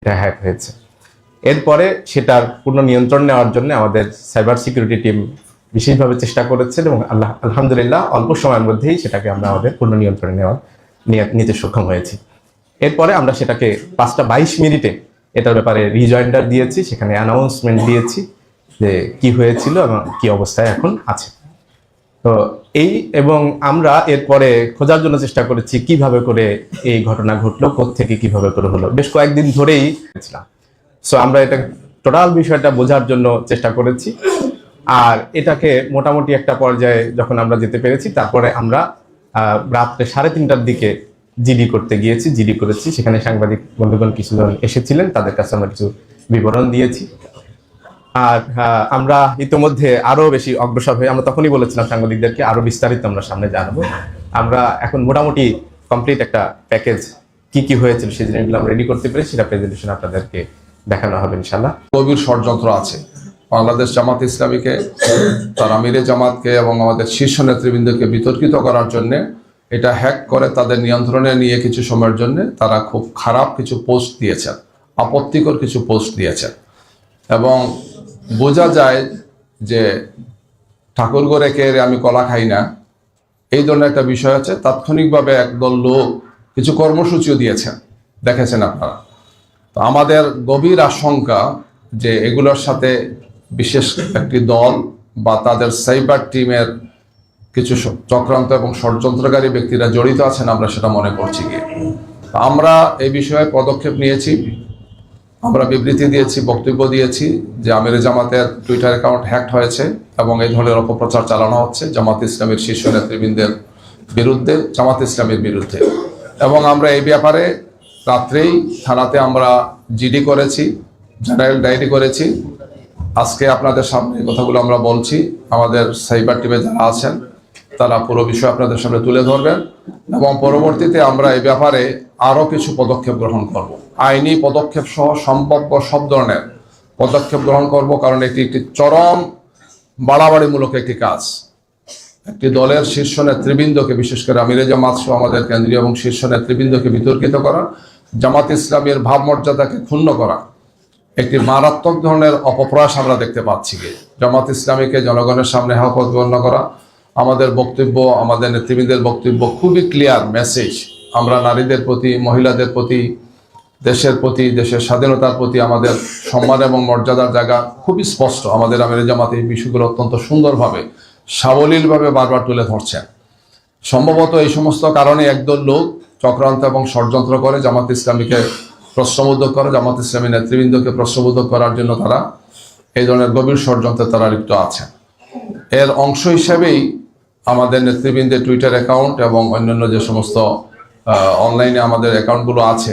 এটা হ্যাক হয়েছে। এরপরে সেটার পূর্ণ নিয়ন্ত্রণ নেওয়ার জন্য আমাদের সাইবার সিকিউরিটি টিম বিশেষভাবে চেষ্টা করেছেন এবং আলহামদুলিল্লাহ অল্প সময়ের মধ্যেই সেটাকে আমরা আমাদের পূর্ণ নিয়ন্ত্রণে নিতে সক্ষম হয়েছি। এরপরে আমরা সেটাকে 5টা 22 মিনিটে এটার ব্যাপারে রিজয়েন্ডার দিয়েছি, সেখানে অ্যানাউন্সমেন্ট দিয়েছি যে কি হয়েছিল এবং কি অবস্থায় এখন আছে। তো এবং আমরা এরপরে খোঁজার জন্য চেষ্টা করেছি কিভাবে করে এই ঘটনা ঘটলো, কোত্থেকে কিভাবে করে হলো। বেশ কয়েকদিন ধরেই ছিলাম। সো আমরা এটা টোটাল বিষয়টা বোঝার জন্য চেষ্টা করেছি। আর এটাকে মোটামুটি একটা পর্যায়ে যখন আমরা যেতে পেরেছি, তারপরে আমরা রাত্রে 3:30টার দিকে জিডি করতে গিয়েছি, জিডি করেছি। সেখানে সাংবাদিক বন্ধুগণ কিছুজন এসেছিলেন, তাদের কাছে আমরা কিছু বিবরণ দিয়েছি। আর আমরা ইতিমধ্যে আরো বেশি অগ্রসর হয়ে আমরা তখনই বলেছিলাম সাংবাদিকদেরকে আরো বিস্তারিত আমরা সামনে জানাবো। আমরা এখন মোটামুটি কমপ্লিট একটা প্যাকেজ কি কি হয়েছিল সেই জিনিসগুলো আমরা রেডি করতে পেরেছি, সেটা প্রেজেন্টেশন আপনাদেরকে দেখানো হবে ইনশাল্লাহ। গভীর ষড়যন্ত্র আছে বাংলাদেশ জামাত ইসলামীকে, তার আমিরে জামাতকে এবং আমাদের শীর্ষ নেতৃবৃন্দকে বিতর্কিত করার জন্য এটা হ্যাক করে তাদের নিয়ন্ত্রণে নিয়ে কিছু সময়ের জন্য তারা খুব খারাপ কিছু পোস্ট দিয়েছেন, আপত্তিকর কিছু পোস্ট দিয়েছেন। এবং বোঝা যায় যে ঠাকুরঘরে কে আমি কলা খাই না, এই ধরনের একটা বিষয় আছে। তাৎক্ষণিকভাবে একদল লোক কিছু কর্মসূচিও দিয়েছেন, দেখেছেন আপনারা। তো আমাদের গভীর আশঙ্কা যে এগুলোর সাথে বিশেষ একটি দল বা তাদের সাইবার টিমের কিছু চক্রান্ত এবং ষড়যন্ত্রকারী ব্যক্তিরা জড়িত আছেন, আমরা সেটা মনে করছি গিয়ে। আমরা এই বিষয়ে পদক্ষেপ নিয়েছি, আমরা বিবৃতি দিয়েছি, বক্তব্য দিয়েছি যে আমিরে জামাতের টুইটার অ্যাকাউন্ট হ্যাক হয়েছে এবং এই ধরনের অপপ্রচার চালানো হচ্ছে জামাত ইসলামের শীর্ষ নেতৃবৃন্দের বিরুদ্ধে, জামাত ইসলামের বিরুদ্ধে। এবং আমরা এই ব্যাপারে রাত্রেই থানাতে আমরা জিডি করেছি, জেনারেল ডায়েরি করেছি। আজকে আপনাদের সামনে এই কথাগুলো আমরা বলছি। আমাদের সাইবার টিমে যারা আছেন তারা পুরো বিষয় আপনাদের সামনে তুলে ধরবেন এবং পরবর্তীতে আমরা এই ব্যাপারে আরও কিছু পদক্ষেপ গ্রহণ করব। আইনি পদক্ষেপ সহ সম্ভাব্য সব ধরনের পদক্ষেপ গ্রহণ করব, কারণ এটি একটি চরম বাড়াবাড়িমূলক একটি কাজ। একটি দলের শীর্ষ নেতৃবৃন্দকে, বিশেষ করে আমিরে জামাত সহ আমাদের কেন্দ্রীয় এবং শীর্ষ নেতৃবৃন্দকে বিতর্কিত করা, জামাত ইসলামের ভাবমর্যাদাকে ক্ষুণ্ণ করা, একটি মারাত্মক ধরনের অপপ্রয়াস আমরা দেখতে পাচ্ছি। জামাত ইসলামীকে জনগণের সামনে হক প্রতিপন্ন করা। আমাদের বক্তব্য, আমাদের নেতৃবৃন্দের বক্তব্য খুবই ক্লিয়ার মেসেজ। আমরা নারীদের প্রতি, মহিলাদের প্রতি, দেশের প্রতি, দেশের স্বাধীনতার প্রতি আমাদের সম্মান এবং মর্যাদার জায়গা খুবই স্পষ্ট। আমাদের আমিরে জামাত এই বিষয়গুলো অত্যন্ত সুন্দরভাবে, সাবলীলভাবে বারবার তুলে ধরছেন। সম্ভবত এই সমস্ত কারণে একদল লোক চক্রান্ত এবং ষড়যন্ত্র করে জামাত ইসলামীকে প্রশ্নবোধক করে, জামাত ইসলামী নেতৃবৃন্দকে প্রশ্নবোধক করার জন্য তারা এই ধরনের গভীর ষড়যন্ত্রে তারা লিপ্ত আছেন। এর অংশ হিসেবেই আমাদের নেতৃবৃন্দের টুইটার অ্যাকাউন্ট এবং অন্যান্য যে সমস্ত অনলাইনে আমাদের অ্যাকাউন্টগুলো আছে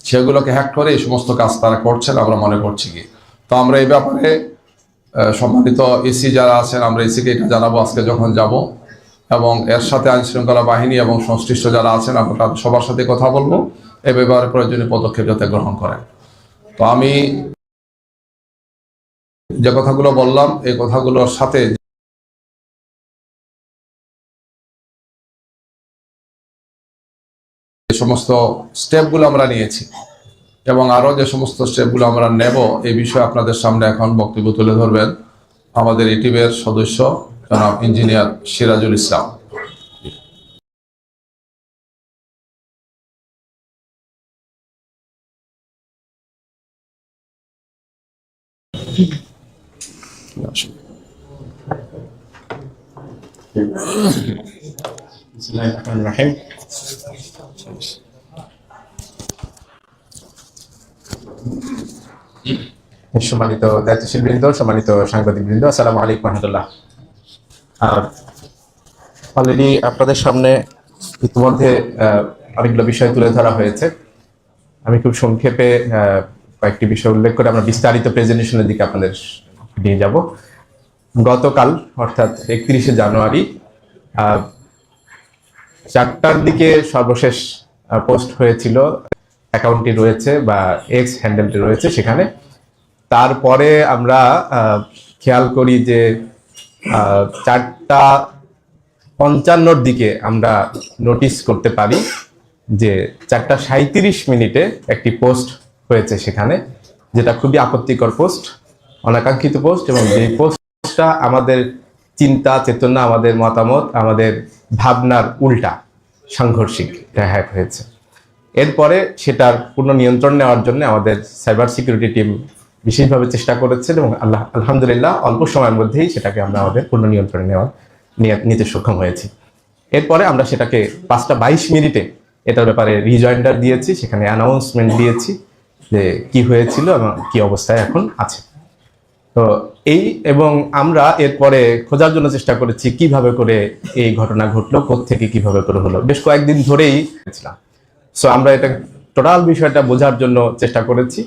সেগুলোকে হ্যাক করে এই সমস্ত কাজ তারা করছেন আমরা মনে করছি কি। তো আমরা এই ব্যাপারে সম্মানিত ইসি যারা আছেন, আমরা ইসিকে এটা জানাবো আজকে যখন যাব, এবং এর সাথে আইনশৃঙ্খলা বাহিনী এবং সংশ্লিষ্ট যারা আছেন আমরা সবার সাথে কথা বলবো এ ব্যাপারে প্রয়োজনীয় পদক্ষেপ যাতে গ্রহণ করেন। তো আমি যে কথাগুলো বললাম এই কথাগুলোর সাথে যে সমস্ত স্টেপগুলো আমরা নিয়েছি এবং আরও যে সমস্ত স্টেপগুলো আমরা নেব এই বিষয়ে আপনাদের সামনে এখন বক্তব্য তুলে ধরবেন আমাদের এই টিমের সদস্য জনাব ইঞ্জিনিয়ার সিরাজুল ইসলাম। সম্মানিত দায়িত্বশীল বৃন্দ, সম্মানিত সাংবাদিক বৃন্দ, আসসালামু আলাইকুম রহমতুল্লাহ। অলরেডি আপনাদের সামনে ইতিমধ্যে অনেকগুলো বিষয় তুলে ধরা হয়েছে। আমি খুব সংক্ষেপে কয়েকটি বিষয় উল্লেখ করে আমরা বিস্তারিত প্রেজেন্টেশনের দিকে আপনাদের নিয়ে যাব। গতকাল অর্থাৎ 31শে জানুয়ারি 4টার দিকে সর্বশেষ পোস্ট হয়েছিল, অ্যাকাউন্টটি রয়েছে বা এক্স হ্যান্ডেলটি রয়েছে সেখানে। তারপরে আমরা খেয়াল করি যে 4:55 দিকে আমরা নোটিস করতে পারি যে 4:37 একটি পোস্ট হয়েছে সেখানে, যেটা খুবই আপত্তিকর পোস্ট, অনাকাঙ্ক্ষিত পোস্ট, এবং এই পোস্টটা আমাদের চিন্তা চেতনা, আমাদের মতামত, আমাদের ভাবনার উল্টা সাংঘর্ষিক হ্যাক হয়েছে। এরপরে সেটার পূর্ণ নিয়ন্ত্রণ নেওয়ার জন্য আমাদের সাইবার সিকিউরিটি টিম বিশেষভাবে চেষ্টা করেছেন এবং আলহামদুলিল্লাহ অল্প সময়ের মধ্যেই সেটাকে আমরা আমাদের পূর্ণ নিয়ন্ত্রণে নিতে সক্ষম হয়েছি। এরপরে আমরা সেটাকে 5:22 এটার ব্যাপারে রিজয়েন্ডার দিয়েছি, সেখানে অ্যানাউন্সমেন্ট দিয়েছি যে কি হয়েছিল এবং কি অবস্থায় এখন আছে। তো এবং আমরা এরপরে খোঁজার জন্য চেষ্টা করেছি কিভাবে করে এই ঘটনা ঘটলো, কোত্থেকে কিভাবে করে হলো, বেশ কয়েকদিন ধরেই ছিলাম। সো আমরা এটা টোটাল বিষয়টা বোঝার জন্য চেষ্টা করেছি,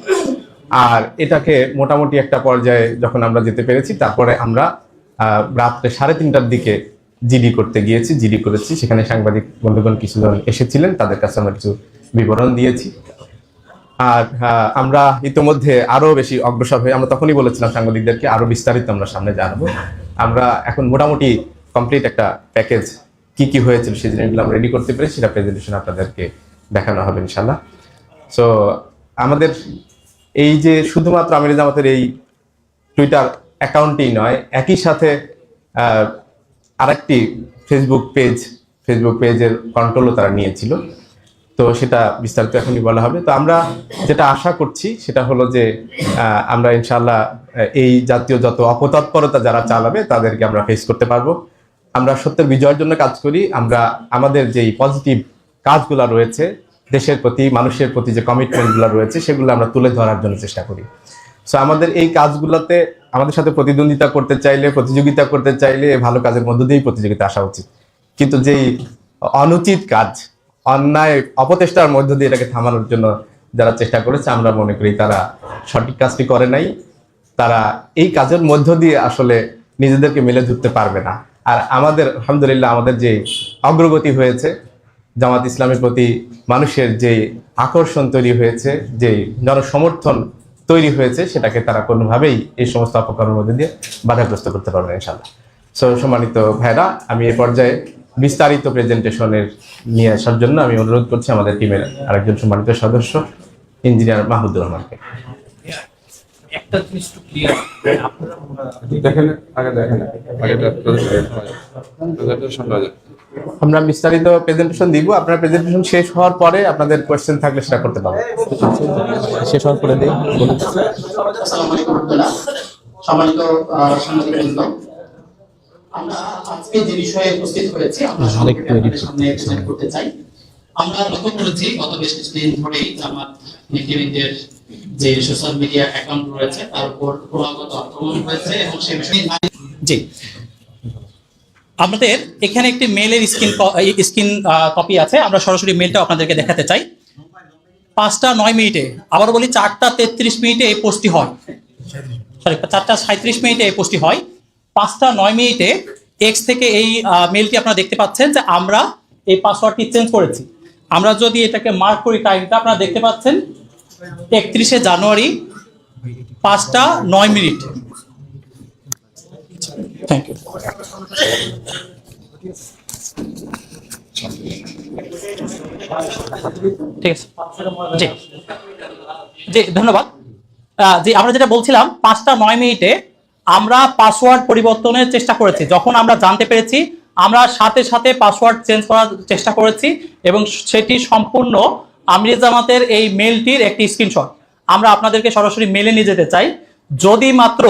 আর এটাকে মোটামুটি একটা পর্যায়ে যখন আমরা যেতে পেরেছি, তারপরে আমরা রাত্রে 3:30টার দিকে জিডি করতে গিয়েছি, জিডি করেছি। সেখানে সাংবাদিক বন্ধুগণ কিছুজন এসেছিলেন, তাদের কাছে আমরা কিছু বিবরণ দিয়েছি। আর আমরা ইতিমধ্যে আরো বেশি অগ্রসর হয়ে আমরা তখনই বলেছিলাম সাংবাদিকদেরকে আরো বিস্তারিত আমরা সামনে জানাবো। আমরা এখন মোটামুটি কমপ্লিট একটা প্যাকেজ কি কি হয়েছিল সেই জিনিসগুলো আমরা রেডি করতে পেরেছি, সেটা প্রেজেন্টেশন আপনাদেরকে দেখানো হবে ইনশাল্লাহ। সো আমাদের এই যে শুধুমাত্র আমিরে জামাতের এই টুইটার অ্যাকাউন্টই নয়, একই সাথে আরেকটি ফেসবুক পেজের কন্ট্রোলও তারা নিয়েছিল। তো সেটা বিস্তারিত এখনই বলা হবে। তো আমরা যেটা আশা করছি সেটা হলো যে আমরা ইনশাআল্লাহ এই জাতীয় যত অপতৎপরতা যারা চালাবে তাদেরকে আমরা ফেস করতে পারবো। আমরা সত্যের বিজয়ের জন্য কাজ করি। আমরা আমাদের যেই পজিটিভ কাজগুলো রয়েছে, দেশের প্রতি মানুষের প্রতি যে কমিটমেন্টগুলো রয়েছে, সেগুলো আমরা তুলে ধরার জন্য চেষ্টা করি। সো আমাদের এই কাজগুলোতে আমাদের সাথে প্রতিদ্বন্দ্বিতা করতে চাইলে, প্রতিযোগিতা করতে চাইলে ভালো কাজের মধ্য দিয়েই প্রতিযোগিতা আসা উচিত। কিন্তু যেই অনুচিত কাজ, অন্যায় অপচেষ্টার মধ্য দিয়ে এটাকে থামানোর জন্য যারা চেষ্টা করেছে, আমরা মনে করি তারা সঠিক কাজটি করে নাই। তারা এই কাজের মধ্য দিয়ে আসলে নিজেদেরকে মেলে ধরতে পারবে না। আর আমাদের আলহামদুলিল্লাহ আমাদের যে অগ্রগতি হয়েছে, জামাত ইসলামের প্রতি মানুষের যে আকর্ষণ তৈরি হয়েছে, যে জনসমর্থন তৈরি হয়েছে, সেটাকে তারা কোনোভাবেই এই সমস্ত অপকর্মের মধ্যে দিয়ে বাধাগ্রস্ত করতে পারবে না ইনশাআল্লাহ। সো সম্মানিত ভাইরা, আমি এই পর্যায়ে বিস্তারিত প্রেজেন্টেশনের নিয়ে আসার জন্য আমি অনুরোধ করছি আমাদের টিমের আরেকজন সম্মানিত সদস্য ইঞ্জিনিয়ার মাহমুদুর রহমানকে। একটা জিনিস একটু ক্লিয়ার আমরা বিস্তারিত প্রেজেন্টেশন দিব। আপনার প্রেজেন্টেশন শেষ হওয়ার পরে আপনাদের কোয়েশ্চেন থাকলে সেটা করতে পারবেন। শেষ হওয়ার পরে দিই। সম্মানিত সাংবাদিকবৃন্দ, আমরা আজকে যে বিষয়ে উপস্থিত হয়েছি আমরা আপনাদের সামনে প্রেজেন্ট করতে চাই। আমরা লক্ষ্য করেছি গত বেশ কিছুদিন ধরেই জামাত নেতৃবৃন্দের যে সোশ্যাল মিডিয়া অ্যাকাউন্ট রয়েছে তার উপর ক্রমাগত আক্রমণ হয়েছে এবং সেই বিষয়ে জি, আপনাদের এখানে একটি মেলের স্ক্রিন কপি আছে। আমরা সরাসরি মেলটা আপনাদেরকে দেখাতে চাই। 5:09 আবার বলি 4:33 এই পোস্টটি হয়, সরি 4:37 এই পোস্টটি হয়। 5:09 এক্স থেকে এই মেলটি আপনারা দেখতে পাচ্ছেন যে আমরা এই পাসওয়ার্ডটি চেঞ্জ করেছি। আমরা যদি এটাকে মার্ক করি টাইমটা, আপনারা দেখতে পাচ্ছেন 31 জানুয়ারি 5:09। Thank you. ঠিক আছে, জি জি ধন্যবাদ। জি, আমরা যেটা বলছিলাম 5:09 আমরা পাসওয়ার্ড পরিবর্তনের চেষ্টা করেছি। যখন আমরা জানতে পেরেছি, আমরা সাথে সাথে পাসওয়ার্ড চেঞ্জ করার চেষ্টা করেছি এবং সেটি সম্পূর্ণ আমিরে জামাতের এই মেলটির একটি স্ক্রিনশট আমরা আপনাদেরকে সরাসরি মেলে নিয়ে যেতে চাই। যদি মাত্র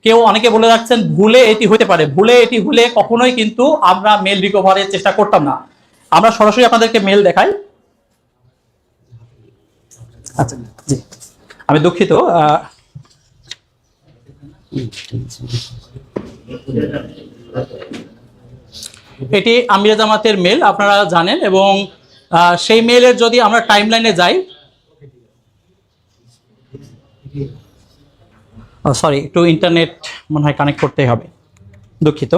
কেউ অনেকে বলে রাখছেন ভুলে এটি হতে পারে, ভুলে এটি হলে কখনোই কিন্তু আমরা মেল রিকভারের চেষ্টা করতাম না। আমরা সরাসরি আপনাদেরকে মেল দেখাই। আচ্ছা জি, আমি দুঃখিত। এটি আমিরে জামাতের মেল, আপনারা জানেন। এবং সেই মেলের যদি আমরা টাইমলাইনে যাই, সরি একটু ইন্টারনেট মনে হয় কানেক্ট করতে হবে, দুঃখিত।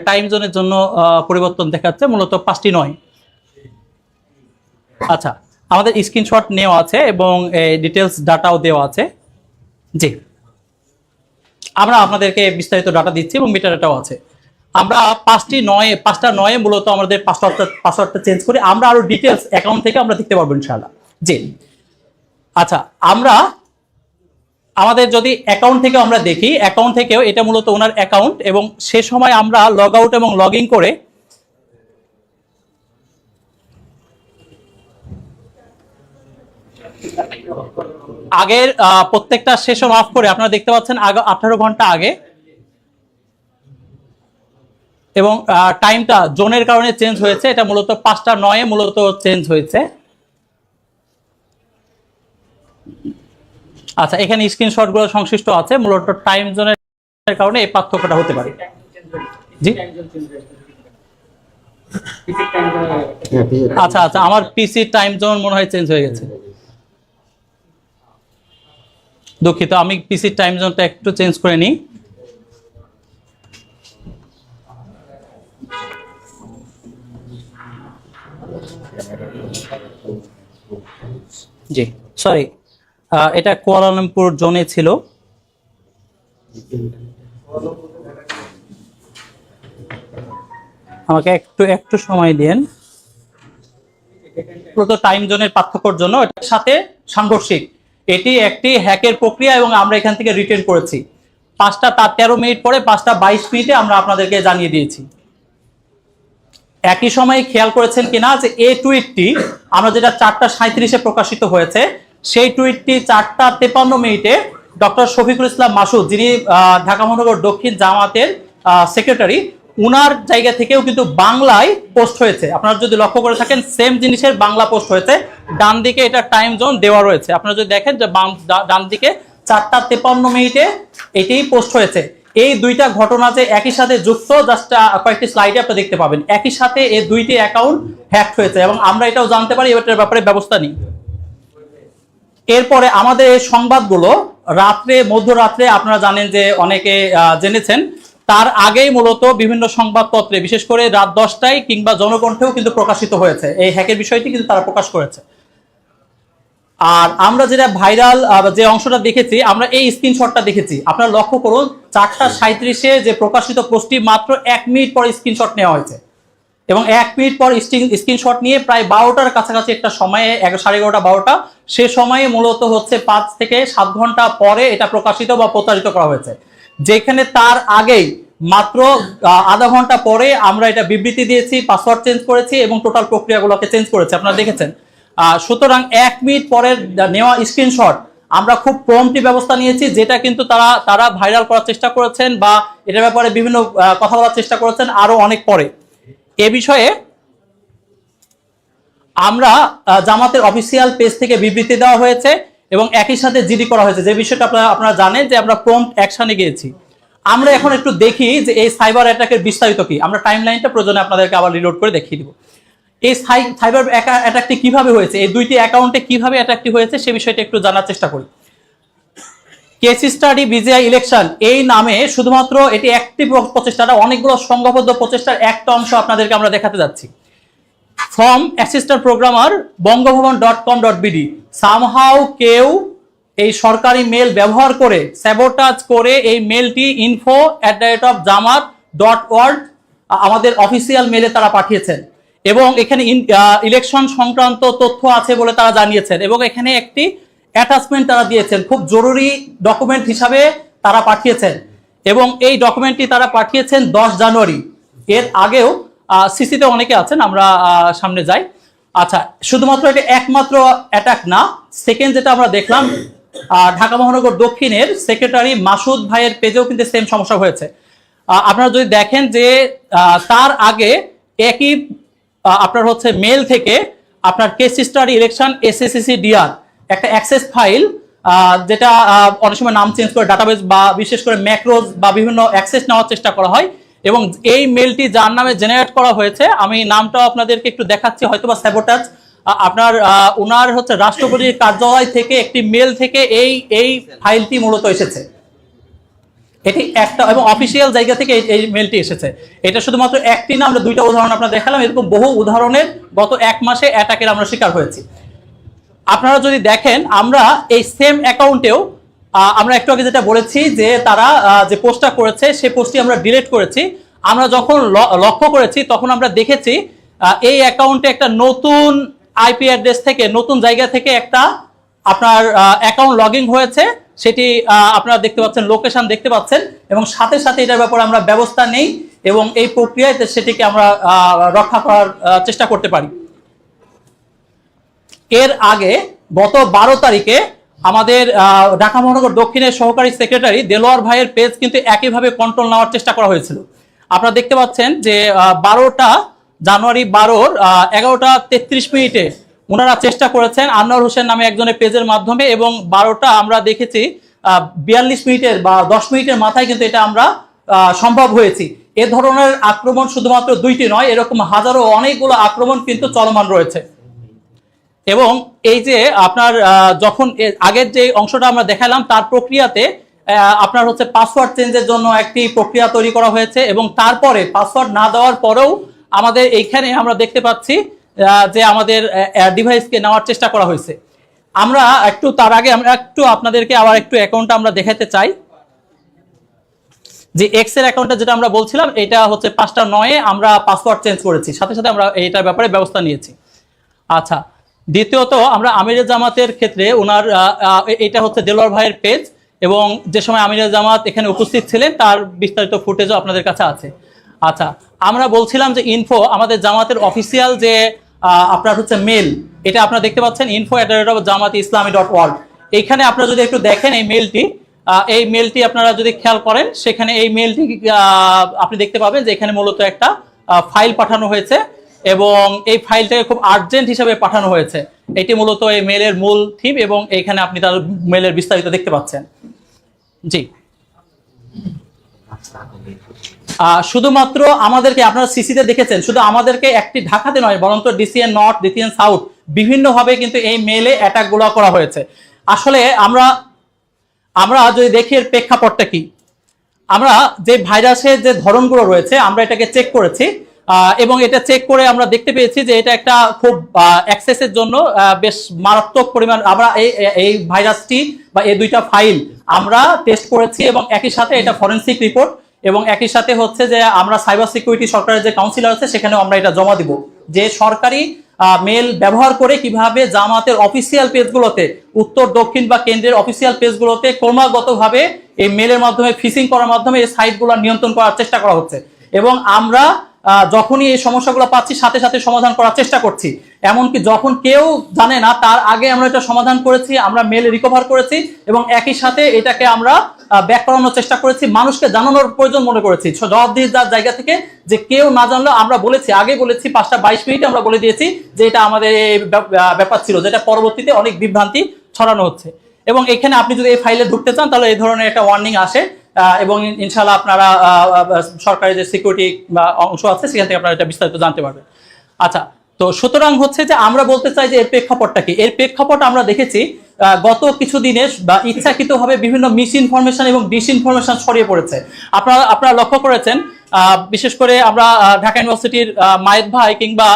টাইম জোনের জন্য পরিবর্তন দেখাচ্ছে, মূলত 5:09। আচ্ছা, আমাদের স্ক্রিনশট নেওয়া আছে এবং ডিটেলস ডাটাও দেওয়া আছে। জি, আমরা আপনাদেরকে বিস্তারিত ডাটা দিচ্ছি এবং মিটার ডাটাও আছে। আমরা 5টা 9 মূলত আমাদের পাসওয়ার্ডটা চেঞ্জ করি। আমরা আরো ডিটেলস অ্যাকাউন্ট থেকে আমরা দেখতে পারবো ইনশাআল্লাহ। জি আচ্ছা, আমরা আমাদের যদি অ্যাকাউন্ট থেকে আমরা দেখি, অ্যাকাউন্ট থেকেও এটা মূলত ওনার অ্যাকাউন্ট, এবং সে সময় আমরা লগ আউট এবং লগ ইন করে আগের প্রত্যেকটা সেশন অফ করে আপনারা দেখতে পাচ্ছেন 18 ঘন্টা আগে, এবং টাইমটা জোনের কারণে চেঞ্জ হয়েছে। এটা মূলত 5টা 9 মূলত চেঞ্জ হয়েছে। আচ্ছা, এখানে স্ক্রিনশটগুলো সংশ্লিষ্ট আছে, মূলত টাইম জোনের কারণে এই পার্থক্যটা হতে পারে। জি আচ্ছা আচ্ছা, আমার পিসি টাইম জোন মনে হয় চেঞ্জ হয়ে গেছে, দুঃখিত। আমি পিসি টাইম জোনটা একটু চেঞ্জ করে নিই। জি সরি, এটা কুয়ালালামপুর জোনে ছিল। আমাকে একটু সময় দিন। মূলত টাইম জোনের পার্থক্যের জন্য এটার সাথে সাংঘর্ষিক, এটি একটি হ্যাকের প্রক্রিয়া এবং আমরা এখান থেকে রিটেন করেছি। 5টা 13 মিনিট পরে 5টা 22 মিনিটে আমরা আপনাদেরকে জানিয়ে দিয়েছি। একই সময়ে খেয়াল করেছেন কিনা যে এই টুইটটি আমরা যেটা 4টা 37-এ প্রকাশিত হয়েছে, সেই টুইটটি 4টা 53 মিনিটে ডক্টর শফিকুল ইসলাম মাসুদ, যিনি ঢাকা মহানগর দক্ষিণ জামাতের সেক্রেটারি, উনার জায়গা থেকেও কিন্তু বাংলায় পোস্ট হয়েছে। আপনারা যদি লক্ষ্য করে থাকেন, সেম জিনিসের বাংলা পোস্ট হয়েছে। ডান দিকে এটা টাইম জোন দেওয়া রয়েছে, আপনারা যদি দেখেন যে ডান দিকে 4টা 53 মিনিটে এটাই পোস্ট হয়েছে। এই দুইটা ঘটনা যে একই সাথে যুক্ত, জাস্ট কয়েকটি স্লাইডে আপনি দেখতে পাবেন। একই সাথে এই দুইটি অ্যাকাউন্ট হ্যাক হয়েছে এবং আমরা এটাও জানতে পারি, এটার ব্যাপারে ব্যবস্থা নিই। এরপরে আমাদের এই সংবাদগুলো মধ্যরাত্রে আপনারা জানেন যে অনেকে জেনেছেন, তার আগেই মূলত বিভিন্ন সংবাদপত্রে, বিশেষ করে রাত 10টায় কিংবা জনকণ্ঠেও কিন্তু প্রকাশিত হয়েছে। এই হ্যাকের বিষয়টি কিন্তু তারা প্রকাশ করেছে। আর আমরা যেটা ভাইরাল যে অংশটা দেখেছি, আমরা এই স্ক্রিনশটটা দেখেছি। আপনারা লক্ষ্য করুন, 4টা 37-এ যে প্রকাশিত পোস্টটি মাত্র 1 মিনিট পর স্ক্রিনশট নেওয়া হয়েছে, এবং 1 মিনিট পর স্ক্রিনশট নিয়ে প্রায় 12টার কাছাকাছি একটা সময়ে, 11:30 12টা, সে সময়ে মূলত হচ্ছে 5 থেকে 7 ঘন্টা পরে এটা প্রকাশিত বা প্রচারিত করা হয়েছে। যেখানে তার আগেই মাত্র আধা ঘন্টা পরে আমরা এটা বিবৃতি দিয়েছি, পাসওয়ার্ড চেঞ্জ করেছি এবং টোটাল প্রক্রিয়াগুলোকে চেঞ্জ করেছি, আপনারা দেখেছেন। সুতরাং 1 মিনিট পরের নেওয়া স্ক্রিনশট আমরা খুব প্রম্পটলি ব্যবস্থা নিয়েছি, যেটা কিন্তু তারা ভাইরাল করার চেষ্টা করেছেন বা এটার ব্যাপারে বিভিন্ন কথা বলার চেষ্টা করেছেন আরো অনেক পরে। এ বিষয়ে আমরা জামাতের অফিসিয়াল পেজ থেকে বিবৃতি দেওয়া হয়েছে এবং একই সাথে জিডি করা হয়েছে, যে বিষয়টা আপনারা জানেন যে আমরা প্রম্পট অ্যাকশনে গিয়েছি। আমরা এখন একটু দেখি যে এই সাইবার অ্যাটাকের বিস্তারিত কি। আমরা টাইমলাইনটা প্রয়োজনে আপনাদেরকে আবার রিলোড করে দেখিয়ে দিব। এই সাইবার অ্যাটাকটি কিভাবে হয়েছে, এই দুইটি অ্যাকাউন্টে কিভাবে অ্যাটাকটি হয়েছে সে বিষয়টা একটু জানার চেষ্টা করি। কেস স্টাডি বিজিআই ইলেকশন এই নামে শুধুমাত্র এটি একটি প্রচেষ্টা, অনেকগুলো সংঘবদ্ধ প্রচেষ্টার একটা অংশ আপনাদেরকে আমরা দেখাতে যাচ্ছি। ফ্রম অ্যাসিস্ট্যান্ট প্রোগ্রামার বঙ্গভবন.com.bd, সামহাউ কেউ এই সরকারি মেল ব্যবহার করে স্যাবোটাজ করে এই মেলটি info@jamat.org আমাদের অফিসিয়াল মেলে তারা পাঠিয়েছেন, এবং এখানে ইলেকশন সংক্রান্ত তথ্য আছে বলে তারা জানিয়েছেন, এবং এখানে একটি অ্যাটাচমেন্ট তারা দিয়েছেন, খুব জরুরি ডকুমেন্ট হিসাবে তারা পাঠিয়েছেন, এবং এই ডকুমেন্টটি তারা পাঠিয়েছেন 10 জানুয়ারি। এর আগেও সিসিতে অনেকে আছেন, আমরা সামনে যাই। আচ্ছা, শুধুমাত্র এটা একমাত্র অ্যাটাক না, সেকেন্ড যেটা আমরা দেখলাম, ঢাকা মহানগর দক্ষিণের সেক্রেটারি মাসুদ ভাইয়ের পেজেও কিন্তু সেম সমস্যা হয়েছে। আপনারা যদি দেখেন যে তার আগে একই আপনার হচ্ছে মেল থেকে আপনার কেস স্টাডি ইলেকশন SSCDR একটা অ্যাক্সেস ফাইল, যেটা অনেক সময় নাম চেঞ্জ করে ডাটাবেস বা বিশেষ করে ম্যাক্রোজ বা বিভিন্ন অ্যাক্সেস নেওয়ার চেষ্টা করা হয়, এবং এই মেলটি যার নামে জেনারেট করা হয়েছে, আমি নামটাও আপনাদেরকে একটু দেখাচ্ছি, হয়তোবা স্যাবোটাজ, আপনার ওনার হচ্ছে রাষ্ট্রপতির কার্যালয় থেকে একটি মেল থেকে এই ফাইলটি মূলত এসেছে। এটি একটা, এবং অফিসিয়াল জায়গা থেকে এই মেলটি এসেছে। এটা শুধুমাত্র একটি না, আমরা দুইটা উদাহরণ আপনারা দেখালাম, এরকম বহু উদাহরণের গত 1 মাসে অ্যাটাকের আমরা শিকার হয়েছি। আপনারা যদি দেখেন, আমরা এই সেম অ্যাকাউন্টেও আমরা একটু আগে যেটা বলেছি যে তারা যে পোস্টটা করেছে সেই পোস্টটি আমরা ডিলিট করেছি। আমরা যখন লক্ষ্য করেছি তখন আমরা দেখেছি এই অ্যাকাউন্টে একটা নতুন আইপি অ্যাড্রেস থেকে, নতুন জায়গা থেকে একটা আপনার অ্যাকাউন্ট লগ ইন হয়েছে। সেটি আপনারা দেখতে পাচ্ছেন, লোকেশন দেখতে পাচ্ছেন, এবং সাথে সাথে এটার ব্যাপারে আমরা ব্যবস্থা নেই এবং এই প্রক্রিয়ায় সেটিকে আমরা রক্ষা করার চেষ্টা করতে পারি। এর আগে গত 12 তারিখে আমাদের ঢাকা মহানগর দক্ষিণের সহকারী সেক্রেটারি দেলোয়ার ভাইয়ের পেজ কিন্তু একইভাবে কন্ট্রোল নেওয়ার চেষ্টা করা হয়েছিল। আপনারা দেখতে পাচ্ছেন যে 12টা জানুয়ারি 12-র 11টা 33 মিনিটে ওনারা চেষ্টা করেছেন আনোয়ার হোসেন নামে একজনের পেজের মাধ্যমে, এবং 12টা আমরা দেখেছি 42 মিনিটের বা 10 মিনিটের মাথায় কিন্তু এটা আমরা সম্ভব হয়েছি। এ ধরনের আক্রমণ শুধুমাত্র 2টি নয়, এরকম হাজারো অনেকগুলো আক্রমণ কিন্তু চলমান রয়েছে। এবং এই যে আপনার যখন আগের যে অংশটা আমরা দেখালাম তার প্রক্রিয়াতে আপনার হচ্ছে পাসওয়ার্ড চেঞ্জের জন্য একটি প্রক্রিয়া তৈরি করা হয়েছে, এবং তারপরে পাসওয়ার্ড না দেওয়ার পরেও আমাদের এইখানে আমরা দেখতে পাচ্ছি যে আমাদের ডিভাইসকে নেওয়ার চেষ্টা করা হয়েছে। আমরা একটু তার আগে আমরা একটু আপনাদেরকে আবার একটু অ্যাকাউন্টটা আমরা দেখাতে চাই যে এক্স এর অ্যাকাউন্টটা যেটা আমরা বলছিলাম, এটা হচ্ছে 5টা 9-এ আমরা পাসওয়ার্ড চেঞ্জ করেছি, সাথে সাথে আমরা এইটার ব্যাপারে ব্যবস্থা নিয়েছি। আচ্ছা, দ্বিতীয়ত আমরা আমিরে জামাতের ক্ষেত্রে ওনার এটা হচ্ছে দেলোয়ার ভাইয়ের পেজ, এবং যে সময় আমিরে জামাত এখানে উপস্থিত ছিলেন তার বিস্তারিত ফুটেজও আপনাদের কাছে আছে। আচ্ছা, আমরা বলছিলাম যে ইনফো আমাদের জামাতের অফিসিয়াল যে আপনার হচ্ছে মেল, এটা আপনারা দেখতে পাচ্ছেন info@jamaatislami.org। এইখানে আপনারা যদি একটু দেখেন এই মেলটি আপনারা যদি খেয়াল করেন, সেখানে এই মেলটি আপনি দেখতে পাবেন যে এখানে মূলত একটা ফাইল পাঠানো হয়েছে, এবং এই ফাইলটাকে খুব আর্জেন্ট হিসেবে পাঠানো হয়েছে। এটি মূলত এই মেলের মূল থিম, এবং এইখানে আপনি তার মেলের বিস্তারিত দেখতে পাচ্ছেন। জি, শুধুমাত্র আমাদেরকে, আপনারা সিসিতে দেখেছেন, শুধু আমাদেরকে একটি ঢাকাতে নয় বরং ডিসিএন নর্থ, ডিসিএন সাউথ বিভিন্নভাবে কিন্তু এই মেলে অ্যাটাকগুলো করা হয়েছে। আসলে আমরা যদি দেখি এর প্রেক্ষাপটটা কি, আমরা যে ভাইরাসের যে ধরনগুলো রয়েছে আমরা এটাকে চেক করেছি, এবং এটা চেক করে আমরা দেখতে পেয়েছি যে এটা একটা খুব অ্যাক্সেসের জন্য বেশ মারাত্মক পরিমাণ। আমরা এই ভাইরাসটি বা এই 2টা ফাইল আমরা টেস্ট করেছি, এবং একই সাথে এটা ফরেনসিক রিপোর্ট, এবং একই সাথে হচ্ছে যে আমরা সাইবার সিকিউরিটি সরকারের যে কাউন্সিলর আছে সেখানেও আমরা এটা জমা দিব, যে সরকারি মেল ব্যবহার করে কিভাবে জামাতের অফিসিয়াল পেজগুলোতে, উত্তর দক্ষিণ বা কেন্দ্রের অফিসিয়াল পেজগুলোতে ক্রমাগতভাবে এই মেলের মাধ্যমে ফিশিং করার মাধ্যমে এই সাইটগুলো নিয়ন্ত্রণ করার চেষ্টা করা হচ্ছে। এবং আমরা যখনই এই সমস্যাগুলো পাচ্ছি সাথে সাথে সমাধান করার চেষ্টা করছি, এমনকি যখন কেউ জানে না তার আগে আমরা এটা সমাধান করেছি, আমরা মেল রিকভার করেছি, এবং একই সাথে এটাকে আমরা ব্যাক করানোর চেষ্টা করেছি, মানুষকে জানানোর প্রয়োজন মনে করেছি জবাবদিহিতার জায়গা থেকে, যে কেউ না জানলেও আমরা বলেছি, আগে বলেছি 5টা 22 মিনিটে আমরা বলে দিয়েছি যে এটা আমাদের ব্যাপার ছিল, যেটা পরবর্তীতে অনেক বিভ্রান্তি ছড়ানো হচ্ছে। এবং এখানে আপনি যদি এই ফাইলে ঢুকতে চান তাহলে এই ধরনের একটা ওয়ার্নিং আসে, এবং ইনশাআল্লাহ আপনারা সরকারি যে সিকিউরিটি অংশ আছে সেখান থেকে আপনারা এটা বিস্তারিত জানতে পারবেন। আচ্ছা, তো সুতরাং হচ্ছে যে আমরা বলতে চাই যে এর প্রেক্ষাপটটা কি। এর প্রেক্ষাপট আমরা দেখেছি গত কিছু দিনে বা ইচ্ছাকৃতভাবে বিভিন্ন মিস ইনফরমেশন এবং ডিসইনফরমেশন ছড়িয়ে পড়েছে। আপনারা লক্ষ্য করেছেন, বিশেষ করে আমরা ঢাকা ইউনিভার্সিটির মায়েদ ভাই কিংবা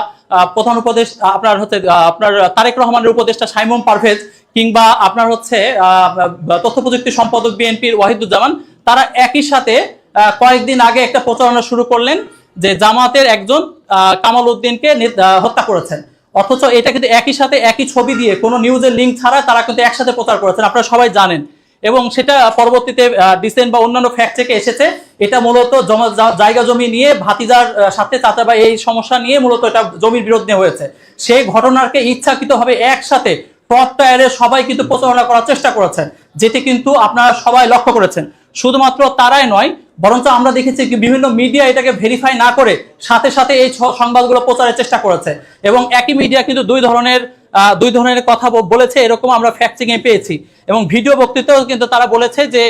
প্রধান উপদেশ আপনার তারেক রহমানের উপদেষ্টা সাইমুম পারভেজ, কিংবা আপনার হচ্ছে তথ্য প্রযুক্তি সম্পাদক বিএনপির ওয়াহিদুজ্জামান, তারা একই সাথে কয়েকদিন আগে একটা প্রচারণা শুরু করলেন যে জামাতের একজন কামাল উদ্দিনকে হত্যা করেছেন, অথচ এটা কিন্তু একই সাথে একই ছবি দিয়ে কোনো নিউজের লিঙ্ক ছাড়া তারা কিন্তু একসাথে প্রচার করেছেন, আপনারা সবাই জানেন। এবং সেটা পরবর্তীতে ডিসেন্ট বা অন্যান্য ফ্যাক্ট থেকে এসেছে। এটা মূলত জায়গা জমি নিয়ে ভাতিজার সাথে চাচা বা এই সমস্যা নিয়ে মূলত এটা জমির বিরোধ নিয়ে হয়েছে। সেই ঘটনাকে ইচ্ছাকৃতভাবে একসাথে টপ টায়ারে সবাই কিন্তু প্রচারণা করার চেষ্টা করেছেন, যেটি কিন্তু আপনারা সবাই লক্ষ্য করেছেন। শুধুমাত্র তারাই নয়, বরঞ্চ আমরা দেখেছি কি বিভিন্ন মিডিয়া এটাকে ভেরিফাই না করে সাথে সাথে এই সংবাদগুলো প্রচারের চেষ্টা করেছে, এবং একই মিডিয়া কিন্তু দুই ধরনের কথা বলেছে, এরকম আমরা ফ্যাক্ট চেকিং পেয়েছি। এবং ভিডিও বক্তৃতাও কিন্তু তারা বলেছে যে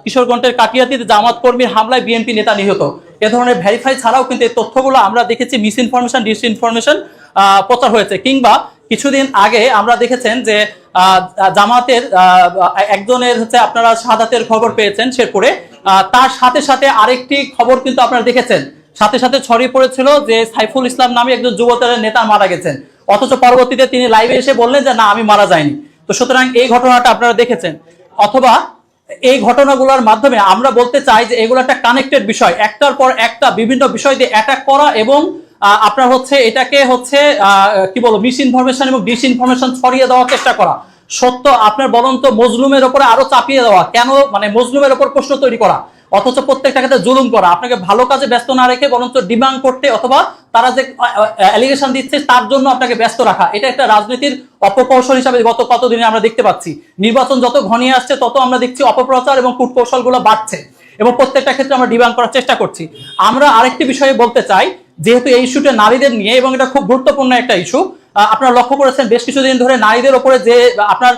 কিশোরগঞ্জের কাটিয়াতিতে জামাত কর্মীর হামলায় বিএনপি নেতা নিহত। এ ধরনের ভেরিফাই ছাড়াও কিন্তু এই তথ্যগুলো আমরা দেখেছি মিস ইনফরমেশন, ডিসইনফরমেশন প্রচার হয়েছে। কিংবা কিছুদিন আগে আমরা দেখেছেন যে জামাতের একজনের হচ্ছে আপনারা শাহাদাতের খবর পেয়েছেন শেরপুরে, তার সাথে সাথে আরেকটি খবর কিন্তু আপনারা দেখেছেন, সাথে সাথে ছড়িয়ে পড়েছিল যে সাইফুল ইসলাম নামে একজন যুবদলের নেতা মারা গেছেন, অথচ পরবর্তীতে তিনি লাইভে এসে বললেন যে না, আমি মারা যায়নি। তো সুতরাং এই ঘটনাটা আপনারা দেখেছেন। অথবা এই ঘটনাগুলোর মাধ্যমে আমরা বলতে চাই যে এগুলো একটা কানেক্টেড বিষয়, একটার পর একটা বিভিন্ন বিষয় দিয়ে অ্যাটাক করা এবং আপনার হচ্ছে এটাকে হচ্ছে কি বলবো মিস ইনফরমেশন এবং ডিস ইনফরমেশন ছড়িয়ে দেওয়ার চেষ্টা করা, সত্য আপনার বরঞ্চ মজলুমের ওপরে আরো চাপিয়ে দেওয়া, কেন মানে মজলুমের ওপর প্রশ্ন তৈরি করা, অথচ প্রত্যেকটা ক্ষেত্রে জুলুম করা, আপনাকে ভালো কাজে ব্যস্ত না রেখে বরঞ্চ ডিমান্ড করতে অথবা তারা যে অ্যালিগেশন দিচ্ছে তার জন্য আপনাকে ব্যস্ত রাখা, এটা একটা রাজনীতির অপকৌশল হিসাবে গত কতদিনে আমরা দেখতে পাচ্ছি। নির্বাচন যত ঘনিয়ে আসছে তত আমরা দেখছি অপপ্রচার এবং কূটকৌশলগুলো বাড়ছে এবং প্রত্যেকটা ক্ষেত্রে আমরা ডিমান্ড করার চেষ্টা করছি। আমরা আরেকটি বিষয়ে বলতে চাই, যেহেতু এই ইস্যুটা নারীদের নিয়ে এবং এটা খুব গুরুত্বপূর্ণ একটা ইস্যু, আপনারা লক্ষ্য করেছেন বেশ কিছুদিন ধরে নারীদের উপরে যে আপনার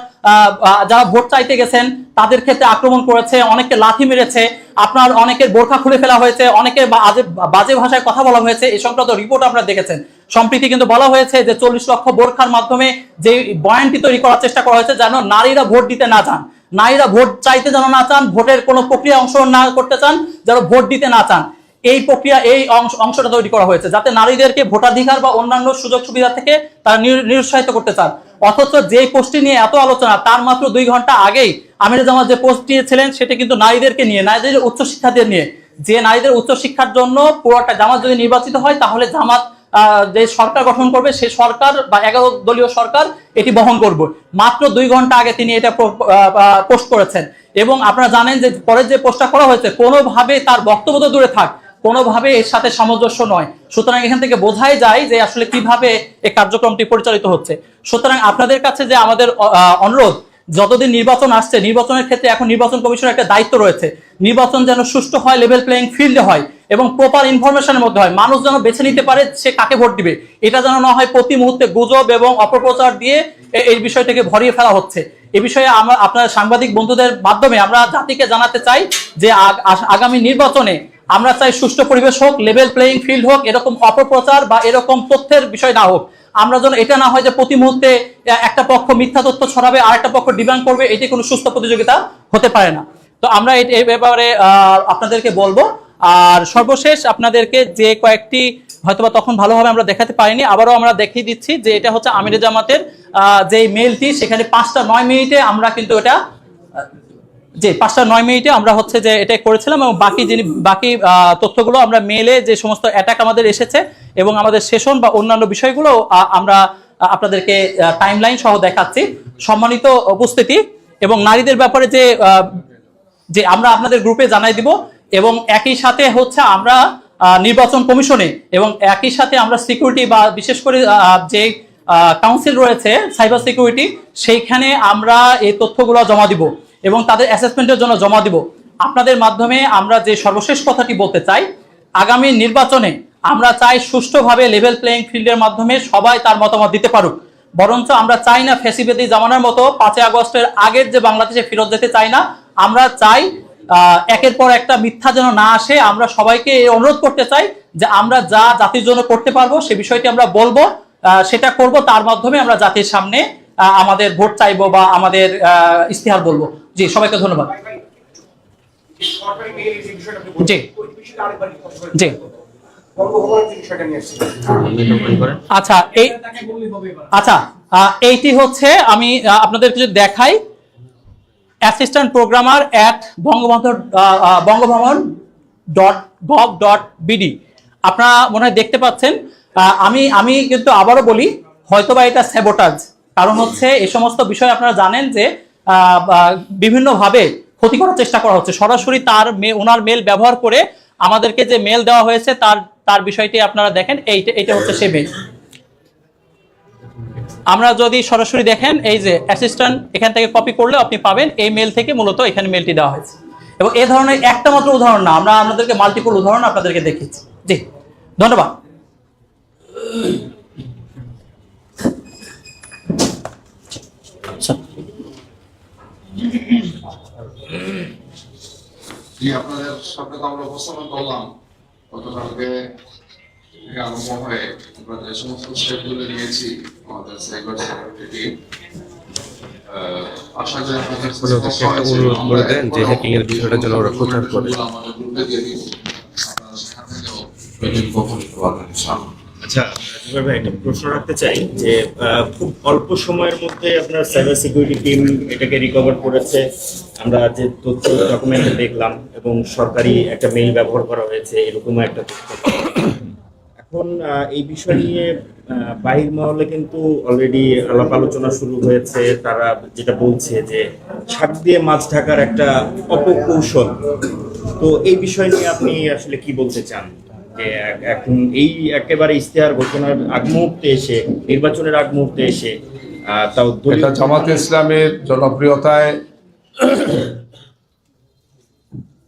যারা ভোট চাইতে গেছেন তাদের ক্ষেত্রে আক্রমণ করেছে, অনেকে লাথি মেরেছে, আপনার অনেকের বোরখা খুলে ফেলা হয়েছে, অনেকে বাজে ভাষায় কথা বলা হয়েছে, এই সংক্রান্ত রিপোর্ট আপনারা দেখেছেন। সম্প্রতি কিন্তু বলা হয়েছে যে 40 লক্ষ বোরখার মাধ্যমে যে বয়ানটি তৈরি করার চেষ্টা করা হয়েছে যেন নারীরা ভোট দিতে না চান, নারীরা ভোট চাইতে যেন না চান, ভোটের কোনো প্রক্রিয়া অংশগ্রহণ না করতে চান, যেন ভোট দিতে না চান, এই প্রক্রিয়া এই অংশটা তৈরি করা হয়েছে যাতে নারীদেরকে ভোটাধিকার বা অন্যান্য সুযোগ সুবিধা থেকে তারা নিরুৎসাহিত করতে চান। অথচ যে পোস্টটি নিয়ে এত আলোচনা তার মাত্র 2 ঘন্টা আগেই আমিরে জামাত যে পোস্ট দিয়েছিলেন সেটা কিন্তু নারীদেরকে নিয়ে, নারীদের উচ্চশিক্ষাদের নিয়ে, যে নারীদের উচ্চশিক্ষার জন্য পুরোটা জামাত যদি নির্বাচিত হয় তাহলে জামাত যে সরকার গঠন করবে সেই সরকার বা 11 দলীয় সরকার এটি বহন করবে। মাত্র 2 ঘন্টা আগে তিনি এটা পোস্ট করেছেন এবং আপনারা জানেন যে পরে যে পোস্টটা করা হয়েছে কোনোভাবে তার বক্তব্য তো দূরে থাক, কোনোভাবে এর সাথে সামঞ্জস্য নয়। সুতরাং এখান থেকে বোঝাই যায় যে আসলে কিভাবে এই কার্যক্রমটি পরিচালিত হচ্ছে। সুতরাং আপনাদের কাছে যে আমাদের অনুরোধ, যতদিন নির্বাচন আসছে নির্বাচনের ক্ষেত্রে এখন নির্বাচন কমিশনের একটা দায়িত্ব রয়েছে, নির্বাচন যেন সুষ্ঠু হয়, লেভেল প্লেইং ফিল্ডে হয় এবং প্রপার ইনফরমেশনের মধ্যে হয়, মানুষ যেন বেছে নিতে পারে সে কাকে ভোট দিবে, এটা যেন না হয় প্রতি মুহূর্তে গুজব এবং অপপ্রচার দিয়ে এই বিষয়টাকে ভরিয়ে ফেলা হচ্ছে। এ বিষয়ে আমরা আপনার সাংবাদিক বন্ধুদের মাধ্যমে আমরা জাতিকে জানাতে চাই যে আগামী নির্বাচনে আমরা চাই সুষ্ঠু পরিবেশ হোক, লেভেল প্লেইং ফিল্ড হোক, এরকম অপপ্রচার বা এরকম তথ্যের বিষয় না হোক। আমরা যেন এটা না হয় যে প্রতি মুহূর্তে একটা পক্ষ মিথ্যা তথ্য ছড়াবে আর একটা পক্ষ ডিমান্ড করবে, এটি কোনো সুস্থ প্রতিযোগিতা হতে পারে না। তো আমরা এই ব্যাপারে আপনাদেরকে বলবো। আর সর্বশেষ আপনাদেরকে যে কয়েকটি হয়তোবা তখন ভালোভাবে আমরা দেখাতে পারিনি, আবারও আমরা দেখিয়ে দিচ্ছি যে এটা হচ্ছে আমিরে জামাতের যে মেইলটি, সেখানে 5টা 9 মিনিটে আমরা কিন্তু এটা যে 5টা 9 মিনিটে আমরা হচ্ছে যে এটা করেছিলাম এবং বাকি তথ্যগুলো আমরা মেলে যে সমস্ত অ্যাটাক আমাদের এসেছে এবং আমাদের সেশন বা অন্যান্য বিষয়গুলো আমরা আপনাদেরকে টাইমলাইন সহ দেখাচ্ছি। সম্মানিত উপস্থিতি এবং নারীদের ব্যাপারে যে আমরা আপনাদের গ্রুপে জানাই দিব এবং একই সাথে হচ্ছে আমরা নির্বাচন কমিশনে এবং একই সাথে আমরা সিকিউরিটি বা বিশেষ করে যে কাউন্সিল রয়েছে সাইবার সিকিউরিটি, সেইখানে আমরা এই তথ্যগুলো জমা দিব এবং তাদের অ্যাসেসমেন্টের জন্য জমা দিব। আপনাদের মাধ্যমে আমরা যে সর্বশেষ কথাটি বলতে চাই, আগামী নির্বাচনে আমরা চাই সুষ্ঠুভাবে লেভেল প্লেইং ফিল্ডের মাধ্যমে সবাই তার মতামত দিতে পারুক। বরঞ্চ আমরা চাই না ফ্যাসিবাদী জামানার মতো 5 আগস্টের আগের যে বাংলাদেশে ফেরত যেতে চাই না। আমরা চাই একের পর একটা মিথ্যা যেন না আসে। আমরা সবাইকে অনুরোধ করতে চাই যে আমরা যা জাতির জন্য করতে পারবো সে বিষয়টি আমরা বলবো, সেটা করব, তার মাধ্যমে আমরা জাতির সামনে আমাদের ভোট চাইবো বা আমাদের ইস্তিহার বলবো। জি, সবাইকে ধন্যবাদ। জি জি আচ্ছা, এইটি হচ্ছে আমি আপনাদের কিছু দেখাই, অ্যাসিস্ট্যান্ট প্রোগ্রামার @বঙ্গভবন.gov.bd। আপনারা মনে হয় দেখতে পাচ্ছেন। আমি কিন্তু আবারও বলি, হয়তোবা এটা স্যাবোটাজ, কারণ হচ্ছে এই সমস্ত বিষয় আপনারা জানেন যে বিভিন্নভাবে ক্ষতি করার চেষ্টা করা হচ্ছে। সরাসরি ওনার মেল ব্যবহার করে আমাদেরকে যে মেল দেওয়া হয়েছে তার বিষয়টি আপনারা দেখেন, এইটা হচ্ছে সে মেল। আমরা যদি সরাসরি দেখেন, এই যে অ্যাসিস্ট্যান্ট, এখান থেকে কপি করলে আপনি পাবেন এই মেল থেকে মূলত এখানে মেলটি দেওয়া হয়েছে এবং এই ধরনের একটা মাত্র উদাহরণ না, আমরা আপনাদেরকে মাল্টিপল উদাহরণ আপনাদেরকে দেখিয়েছি। জি, ধন্যবাদ। আপনাদের সামনে আমরা উপস্থাপন করলাম গতকালকে আরম্ভ হয়ে আমরা যে সমস্ত স্টেপগুলো নিয়েছি আমাদের সাইবার সিকিউরিটি আশা করি আপনাদের অনুরোধ করে দেন যে হ্যাকিং এর বিষয়টা যেন ওরা প্রচার করে আমাদের গ্রুপে দিয়ে দিন, আপনারা সেখান থেকেও কখন পাবেন ইনশাআল্লাহ। আচ্ছা, জুবাইর ভাই, একটা প্রশ্ন রাখতে চাই যে খুব অল্প সময়ের মধ্যে আপনার সাইবার সিকিউরিটি টিম এটাকে রিকভার করেছে। আমরা যে তথ্য ডকুমেন্টে দেখলাম এবং সরকারি একটা মেইল ব্যবহার করা হয়েছে, এরকম একটা তথ্য। এখন এই বিষয় নিয়ে বাহির মহলে কিন্তু অলরেডি আলাপ আলোচনা শুরু হয়েছে। তারা যেটা বলছে যে শাক দিয়ে মাছ ঢাকার একটা অপকৌশল। তো এই বিষয় নিয়ে আপনি আসলে কি বলতে চান? যে এখন এই একেবারে ইশতেহার ঘোষণার আগ মুহূর্তে এসে, নির্বাচনের আগ মুহূর্তে এসে তাও এটা জামাতে ইসলামের জনপ্রিয়তায়,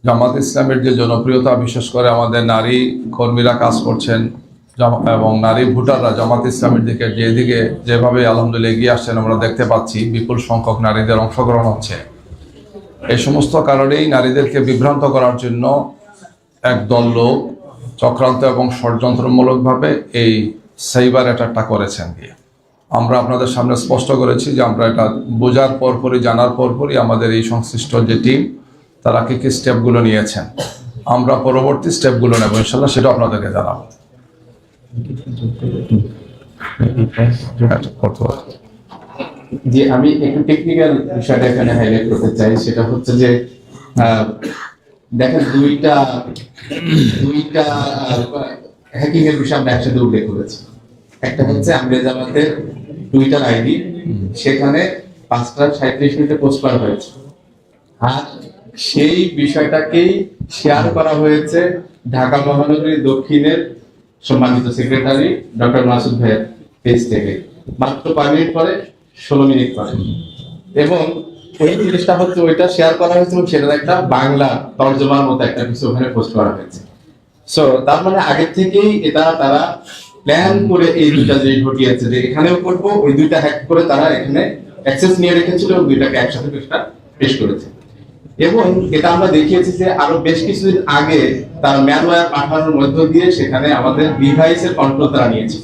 জামাতে ইসলামের যে জনপ্রিয়তা, বিশেষ করে আমাদের নারী কর্মীরা কাজ করছেন এবং নারী ভোটাররা জামাতে ইসলামের দিকে যেভাবে আলহামদুলিল্লাহ এগিয়ে আসছেন আমরা দেখতে পাচ্ছি, বিপুল সংখ্যক নারীদের অংশগ্রহণ হচ্ছে। এই সমস্ত কারণেই নারীদেরকে বিভ্রান্ত করার জন্য একদল লোক চক্রান্ত এবং ষড়যন্ত্রমূলকভাবে এই সাইবার অ্যাটাকটা করেছেন। আমরা আপনাদের সামনে স্পষ্ট করেছি যে আমরা এটা বোঝার পরপরই, জানার পরপরই আমাদের এই সংশ্লিষ্ট যে টিম তারা কি কি স্টেপগুলো নিয়েছেন, আমরা পরবর্তী স্টেপগুলো নেব ইনশাল্লাহ, সেটা আপনাদেরকে জানাবো। যে আমি একটু টেকনিক্যাল বিষয়টা এখানে হাইলাইট করতে চাই, সেটা হচ্ছে যে দেখেন দুইটা হ্যাকিং এর বিষয় আমরা একসাথে উল্লেখ করেছি। একটা হচ্ছে আমরে জামাতের টুইটার আইডি, সেখানে 5:37 পোস্ট করা হয়েছে, আর সেই বিষয়টাকেই শেয়ার করা হয়েছে ঢাকা মহানগরী দক্ষিণের সম্মানিত সেক্রেটারি ডক্টর মাসুদ ভাইয়ের পেজ থেকে মাত্র 5 মিনিট পরে, 16 মিনিট পরে। এবং ওই জিনিসটা হচ্ছে ওইটা শেয়ার করা হয়েছে এবং সেটার একটা বাংলা তর্জমার মতো একটা কিছু ওখানে পোস্ট করা হয়েছে। সো তার মানে আগে থেকেই এটা তারা প্ল্যান করে এই দুইটা যে ঘটিয়েছে যে এখানেও করবো, ওই দুইটা হ্যাক করে তারা এখানে অ্যাক্সেস নিয়ে রেখেছিল এবং দুইটাকে একসাথে পেশ করেছে। এবং এটা আমরা দেখিয়েছি যে আরো বেশ কিছুদিন আগে তার ম্যালওয়্যার পাঠানোর মধ্য দিয়ে সেখানে আমাদের ডিভাইসের কন্ট্রোল তারা নিয়েছে।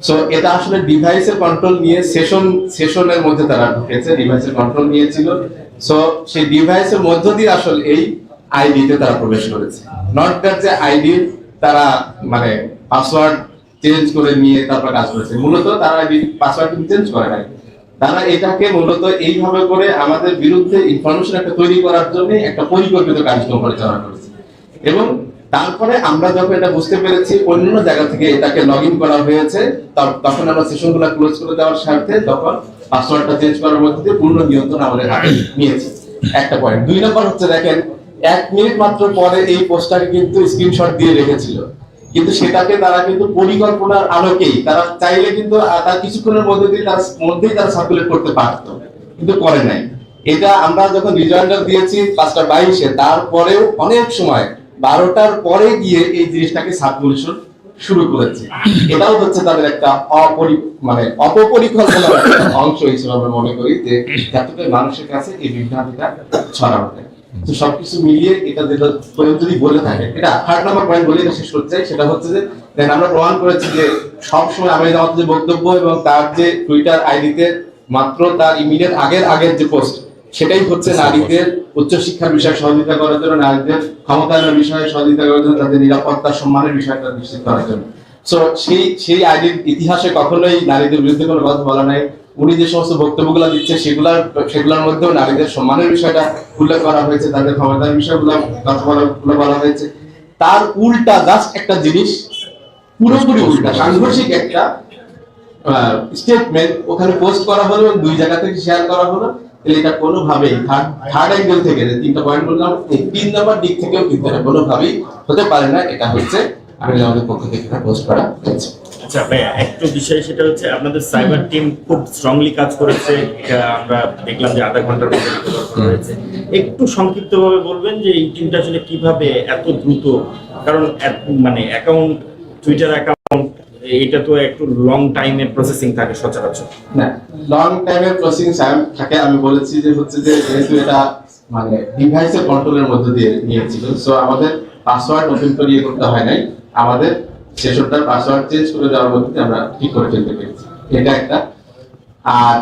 সো এটা আসলে ডিভাইসের কন্ট্রোল নিয়ে সেশনের মধ্যে তারা ঢুকেছে, ডিভাইসের কন্ট্রোল নিয়েছিল। সো সেই ডিভাইসের মধ্য দিয়ে আসলে এই আইডিতে তারা প্রবেশ করেছে, নট দ্যাট যে আইডি তারা মানে পাসওয়ার্ড চেঞ্জ করে নিয়ে তারপর কাজ করেছে। মূলত তারা আইডি পাসওয়ার্ড চেঞ্জ করে নাই, তারা এটাকে মূলত এইভাবে করে আমাদের বিরুদ্ধে ইনফরমেশন একটা তৈরি করার জন্য একটা পরিকল্পিত কার্যক্রম পরিচালনা করেছে। এবং তারপরে আমরা যখন এটা বুঝতে পেরেছি অন্য জায়গা থেকে এটাকে লগ ইন করা হয়েছে, তখন আমরা সেশনগুলো ক্লোজ করে দেওয়ার স্বার্থে তখন পাসওয়ার্ডটা চেঞ্জ করার মধ্যে দিয়ে পূর্ণ নিয়ন্ত্রণ আমাদের হাতে নিয়েছি। একটা পয়েন্ট। 2 নম্বর হচ্ছে দেখেন 1 মিনিট মাত্র পরে এই পোস্টটাকে কিন্তু স্ক্রিনশট দিয়ে রেখেছিল, কিন্তু সেটাকে তারা কিন্তু পরিকল্পনার আলোকেই তারা চাইলে কিন্তু তার কিছুক্ষণের মধ্যেই তারা সার্কুলেট করতে পারত, কিন্তু করে নাই। এটা আমরা যখন রিজয়েন্ডার দিয়েছি 5:22-এ, তারপরেও অনেক সময় 12টার পরে গিয়ে এই জিনিসটাকে সার্কুলেশন শুরু করেছে। এটাও হচ্ছে তাদের একটা অপপরিকল্পনার অংশ হিসেবে আমরা মনে করি, যে যাতে মানুষের কাছে এই বিভ্রান্তিটা ছড়ানো যায়। তো সবকিছু মিলিয়ে এটা যেটা যদি বলে থাকে, এটা 3rd নাম্বার পয়েন্ট বলে এটা শেষ করতে চাই, সেটা হচ্ছে যে দেখেন আমরা প্রমাণ করেছি যে সবসময় আমি আমাদের যে বক্তব্য এবং তার যে টুইটার আইডিতে মাত্র তার ইমিডিয়েট আগের যে পোস্ট, সেটাই হচ্ছে নারীদের উচ্চশিক্ষার বিষয়ে সহযোগিতা করার জন্য, নারীদের ক্ষমতায়নের বিষয়ে সহযোগিতা করার জন্য, তাদের নিরাপত্তা সম্মানের বিষয়টা নিশ্চিত করার জন্য। সো সেই আইডির ইতিহাসে কখনোই নারীদের বিরুদ্ধে কোনো কথা বলা নাই। উনি যে সমস্ত বক্তব্যগুলো দিচ্ছে সেগুলোর মধ্যেও নারীদের সম্মানের বিষয়টা উল্লেখ করা হয়েছে, তাদের ক্ষমতার বিষয়গুলো বলা হয়েছে। তার উল্টা জাস্ট একটা জিনিস, পুরোপুরি উল্টা সাংঘর্ষিক একটা স্টেটমেন্ট ওখানে পোস্ট করা হলো এবং 2 জায়গা থেকে শেয়ার করা হলো। এটা কোনোভাবেই থার্ড অ্যাঙ্গেল থেকে, যে 3টা পয়েন্ট বললাম, এই 3 নম্বর দিক থেকেও কিন্তু এটা কোনোভাবেই হতে পারে না। এটা হচ্ছে আমাদের পক্ষ থেকে পোস্ট করা হয়েছে। আচ্ছা ভাই, একটু বিষয় সেটা হচ্ছে আপনাদের সাইবার টিম খুব স্ট্রংলি কাজ করেছে, এটা আমরা দেখলাম যে আধা ঘন্টার মধ্যে রিকভার করা হয়েছে। একটু সংক্ষিপ্তভাবে বলবেন যে এই টিমটা আসলে কিভাবে এত দ্রুত, কারণ মানে অ্যাকাউন্ট, টুইটার অ্যাকাউন্ট, এটা তো একটু লং টাইমের প্রসেসিং থাকে সচরাচর। না, লং টাইমের প্রসেসিং থাকে। আমি বলেছি যে হচ্ছে যে যেহেতু এটা মানে ডিভাইসের কন্ট্রোলের মধ্যে দিয়ে নিয়েছিল, সো আমাদের পাসওয়ার্ড নতুন করে ইয়ে করতে হয় নাই, আমাদের সেশনটার পাসওয়ার্ড চেঞ্জ করে দেওয়ার মধ্যে আমরা ঠিক করে ফেলতে পেরেছি। এটা একটা। আর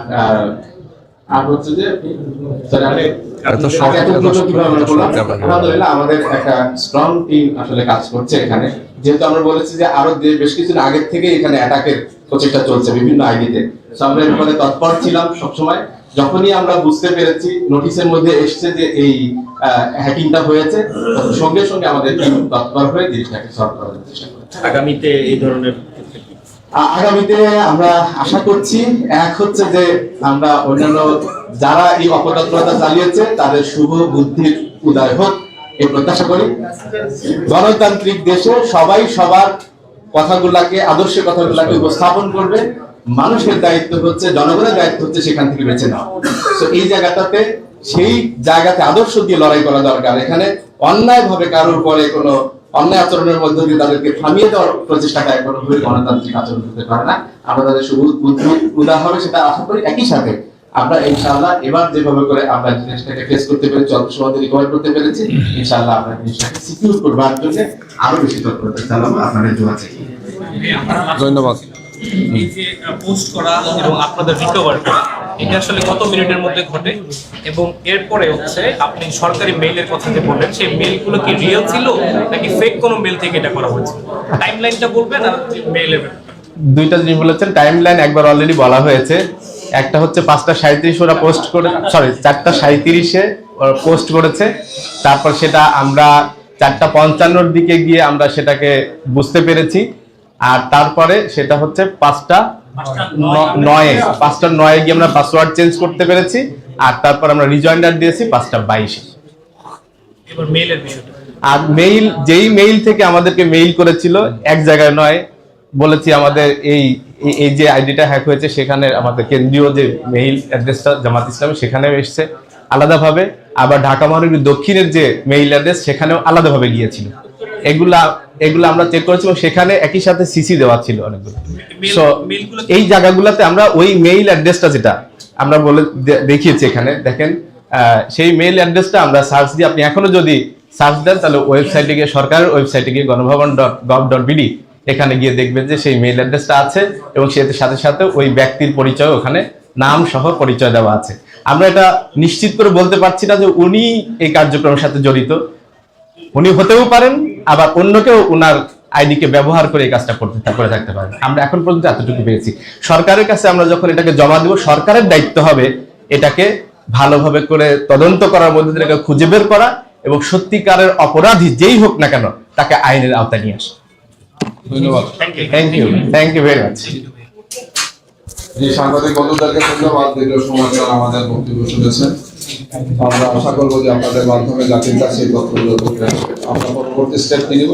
আর হচ্ছে যে আলহামদুলিল্লাহ আমাদের একটা স্ট্রং টিম আসলে কাজ করছে এখানে, যেহেতু আমরা বলেছি যে আরো বেশ কিছুদিন আগের থেকে এখানে অ্যাটাকের প্রচেষ্টা চলছে বিভিন্ন আইডিতে, আমরা এর উপরে তৎপর ছিলাম সবসময়। যখনই আমরা বুঝতে পেরেছি নোটিশের মধ্যে এসছে যে এই হ্যাকিংটা হয়েছে, সঙ্গে সঙ্গে আমাদের টিম তৎপর হয়ে জিনিসটাকে সলভ করার চেষ্টা করছে। আগামীতে এই ধরনের আগামীতে আমরা আশা করছি এক হচ্ছে যে আমরা অন্যান্য যারা এই অপতৎপরতা চালিয়েছে তাদের শুভ বুদ্ধির উদয় হোক এই প্রত্যাশা করি। গণতান্ত্রিক দেশে সবাই সবার কথাগুলাকে, আদর্শের কথাগুলাকে উপস্থাপন করবে। মানুষের দায়িত্ব হচ্ছে, জনগণের দায়িত্ব হচ্ছে সেখান থেকে বেছে নেওয়া। তো এই জায়গাটাতে, সেই জায়গাতে আদর্শ দিয়ে লড়াই করা দরকার। এখানে অন্যায় ভাবে কারোর পরে কোনো অন্যায় আচরণের মধ্যে দিয়ে তাদেরকে থামিয়ে দেওয়ার প্রচেষ্টাটা কোনোভাবে গণতান্ত্রিক আচরণ হতে পারে না। আমরা তাদের শুভ বুদ্ধি উদয় হবে সেটা আশা করি। একই সাথে আমরা ইনশাআল্লাহ এবার যেভাবে করে আমরা জিনিসটাকে ফেস করতে পেরেছি, অল্প সময় রিকভার করতে পেরেছি, ইনশাআল্লাহ আমরা জিনিসটাকে সিকিউর করবার জন্য আরো বেশি তৎপরতা চালাবো। আপনাদের দোয়া চাই। ধন্যবাদ। এই যে পোস্ট করা এবং আপনাদের রিকভার করা, এটা আসলে কত মিনিটের মধ্যে ঘটে? এবং এরপরে হচ্ছে আপনি সরকারি মেইলের কথা যে বললেন, সেই মেইলগুলো কি রিয়েল ছিল নাকি ফেক কোনো মেইল থেকে এটা করা হয়েছে? টাইমলাইনটা বলবেন আর মেইলের দুইটা জিনিস বলেছেন। টাইমলাইন একবার অলরেডি বলা হয়েছে। একটা হচ্ছে 5:37 ওরা পোস্ট করে, 4:37 ওরা পোস্ট করেছে। তারপর সেটা আমরা 4:55 দিকে গিয়ে আমরা সেটাকে বুঝতে পেরেছি। আর তারপরে সেটা হচ্ছে 5:09 গিয়ে আমরা পাসওয়ার্ড চেঞ্জ করতে পেরেছি। আর তারপর আমরা রিজয়েন্ডার দিয়েছি 5:22। এবার মেইলের আর মেইল, যেই মেইল থেকে আমাদেরকে মেইল করেছিল এক জায়গায় নয়, বলেছি আমাদের এই যে আইডিটা হ্যাক হয়েছে সেখানে আমাদের কেন্দ্রীয় যে মেইল অ্যাড্রেসটা জামাত ইসলামী সেখানেও এসছে আলাদাভাবে। আবার ঢাকা মহানগরী দক্ষিণের যে মেইল অ্যাড্রেস সেখানেও আলাদাভাবে গিয়েছিল। এগুলা আমরা চেক করেছি এবং সেখানে একই সাথে সিসি দেওয়া ছিল অনেকগুলো। সো এই জায়গাগুলোতে আমরা ওই মেইল অ্যাড্রেসটা যেটা আমরা বলে দেখিয়েছি এখানে দেখেন, সেই মেইল অ্যাড্রেসটা আমরা সার্চ দিয়ে, আপনি এখনো যদি সার্চ দেন তাহলে ওয়েবসাইটে গিয়ে, সরকারের ওয়েবসাইটে গিয়ে গণভবন.gov.bd এখানে গিয়ে দেখবেন যে সেই মেইল অ্যাড্রেসটা আছে এবং সেটার সাথে সাথে ওই ব্যক্তির পরিচয়, ওখানে নাম সহ পরিচয় দেওয়া আছে। আমরা এটা নিশ্চিত করে বলতে পারছি না যে উনি এই কার্যক্রমের সাথে জড়িত, উনি হতেও পারেন, আবার অন্য কেউ ওনার আইডিকে ব্যবহার করে এই কাজটা করে থাকতে পারেন। আমরা এখন পর্যন্ত এতটুকু পেয়েছি। সরকারের কাছে আমরা যখন এটাকে জমা দেব, সরকারের দায়িত্ব হবে এটাকে ভালোভাবে করে তদন্ত করার মধ্যে দিয়ে এটাকে খুঁজে বের করা এবং সত্যিকারের অপরাধী যেই হোক না কেন তাকে আইনের আওতায় নিয়ে আসা। ধন্যবাদ। Thank you very much. সাংবাদিক বন্ধুদেরকে ধন্যবাদ, দীর্ঘ সময় ধরে আমাদের বক্তব্য শুনেছেন। আমরা আশা করবো যে আপনাদের মাধ্যমে জাতির কাছে এই তথ্যগুলো আমরা পরবর্তী স্টেপ নিয়ে নেব।